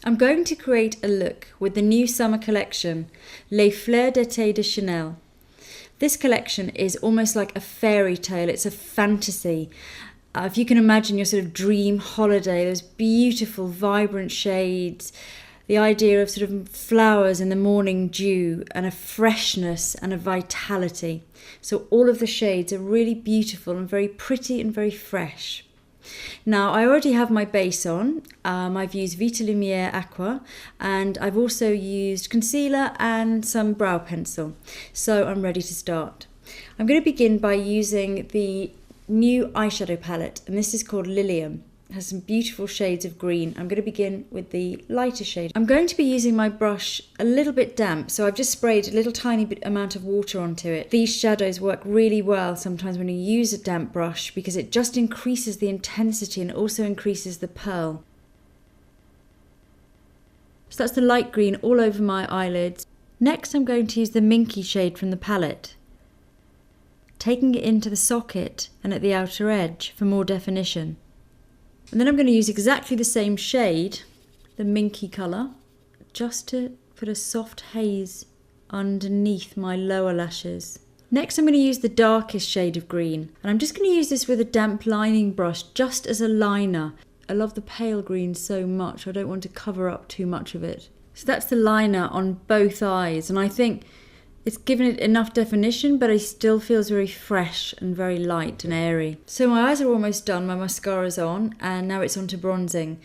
I'm going to create a look with the new summer collection, Les Fleurs d'été de Chanel. This collection is almost like a fairy tale. It's a fantasy. If you can imagine your sort of dream holiday, those beautiful, vibrant shades, the idea of sort of flowers in the morning dew and a freshness and a vitality. So all of the shades are really beautiful and very pretty and very fresh. Now, I already have my base on. I've used Vita Lumiere Aqua, and I've also used concealer and some brow pencil. So I'm ready to start. I'm going to begin by using the new eyeshadow palette, and this is called Lilium. It has some beautiful shades of green. I'm going to begin with the lighter shade. I'm going to be using my brush a little bit damp, so I've just sprayed a little tiny bit amount of water onto it. These shadows work really well sometimes when you use a damp brush because it just increases the intensity and also increases the pearl. So that's the light green all over my eyelids. Next I'm going to use the minky shade from the palette, taking it into the socket and at the outer edge for more definition. And then I'm going to use exactly the same shade, the minky colour, just to put a soft haze underneath my lower lashes. Next I'm going to use the darkest shade of green, and I'm just going to use this with a damp lining brush just as a liner. I love the pale green so much, I don't want to cover up too much of it. So that's the liner on both eyes, and I think it's given it enough definition, but it still feels very fresh and very light and airy. So my eyes are almost done, my mascara's on, and now it's on to bronzing.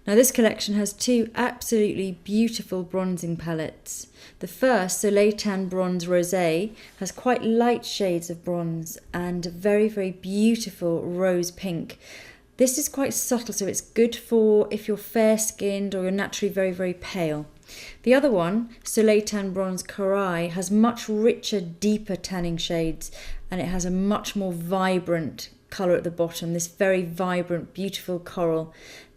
Now this collection has two absolutely beautiful bronzing palettes. The first, Soleil Tan Bronze Rosé, has quite light shades of bronze and a very, very beautiful rose pink. This is quite subtle, so it's good for if you're fair-skinned or you're naturally very, very pale. The other one, Soleil Tan Bronze Corail, has much richer, deeper tanning shades, and it has a much more vibrant colour at the bottom, this very vibrant, beautiful coral.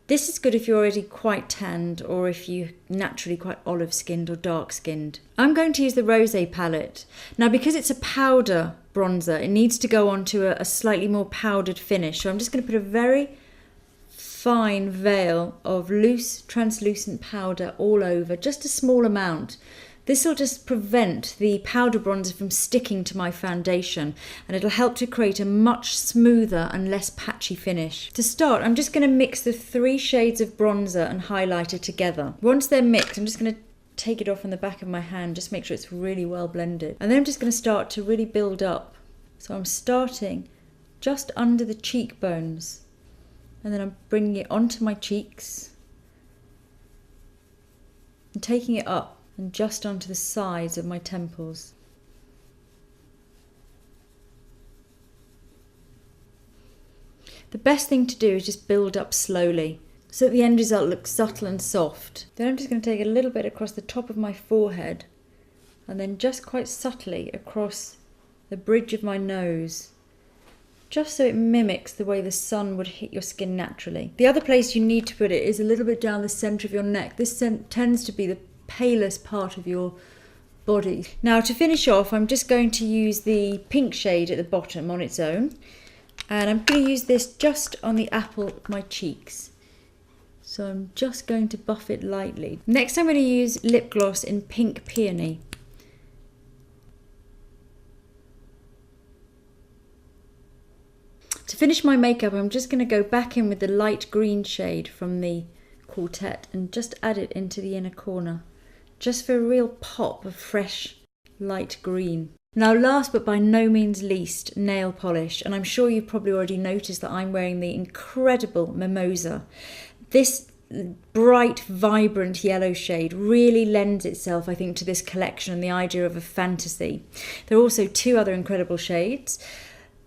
This is good if you're already quite tanned or if you're naturally quite olive-skinned or dark-skinned. I'm going to use the Rosé palette. Now, because it's a powder bronzer, it needs to go on to a slightly more powdered finish, so I'm just going to put a very fine veil of loose translucent powder all over, just a small amount. This will just prevent the powder bronzer from sticking to my foundation, and it'll help to create a much smoother and less patchy finish. To start, I'm just going to mix the three shades of bronzer and highlighter together. Once they're mixed, I'm just going to take it off on the back of my hand, just make sure it's really well blended. And then I'm just going to start to really build up. So I'm starting just under the cheekbones, and then I'm bringing it onto my cheeks and taking it up and just onto the sides of my temples. The best thing to do is just build up slowly so that the end result looks subtle and soft. Then I'm just going to take a little bit across the top of my forehead and then just quite subtly across the bridge of my nose, just so it mimics the way the sun would hit your skin naturally. The other place you need to put it is a little bit down the centre of your neck. This tends to be the palest part of your body. Now, to finish off, I'm just going to use the pink shade at the bottom on its own, and I'm going to use this just on the apple of my cheeks. So I'm just going to buff it lightly. Next I'm going to use lip gloss in Pink Peony. To finish my makeup, I'm just going to go back in with the light green shade from the Quartet and just add it into the inner corner, just for a real pop of fresh light green. Now, last but by no means least, nail polish, and I'm sure you've probably already noticed that I'm wearing the incredible Mimosa. This bright, vibrant yellow shade really lends itself, I think, to this collection and the idea of a fantasy. There are also two other incredible shades.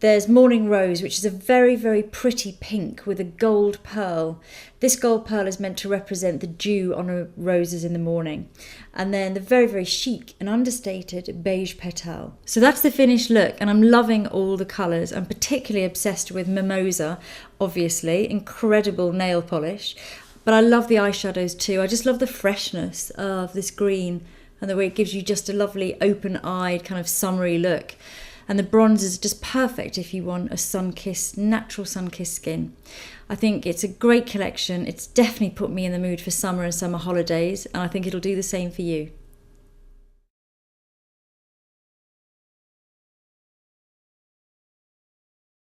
There's Morning Rose, which is a very, very pretty pink with a gold pearl. This gold pearl is meant to represent the dew on roses in the morning. And then the very, very chic and understated Beige Petal. So that's the finished look, and I'm loving all the colours. I'm particularly obsessed with Mimosa, obviously, incredible nail polish. But I love the eyeshadows too. I just love the freshness of this green and the way it gives you just a lovely open-eyed kind of summery look. And the bronzers are just perfect if you want a sun-kissed, natural sun-kissed skin. I think it's a great collection. It's definitely put me in the mood for summer and summer holidays, and I think it'll do the same for you.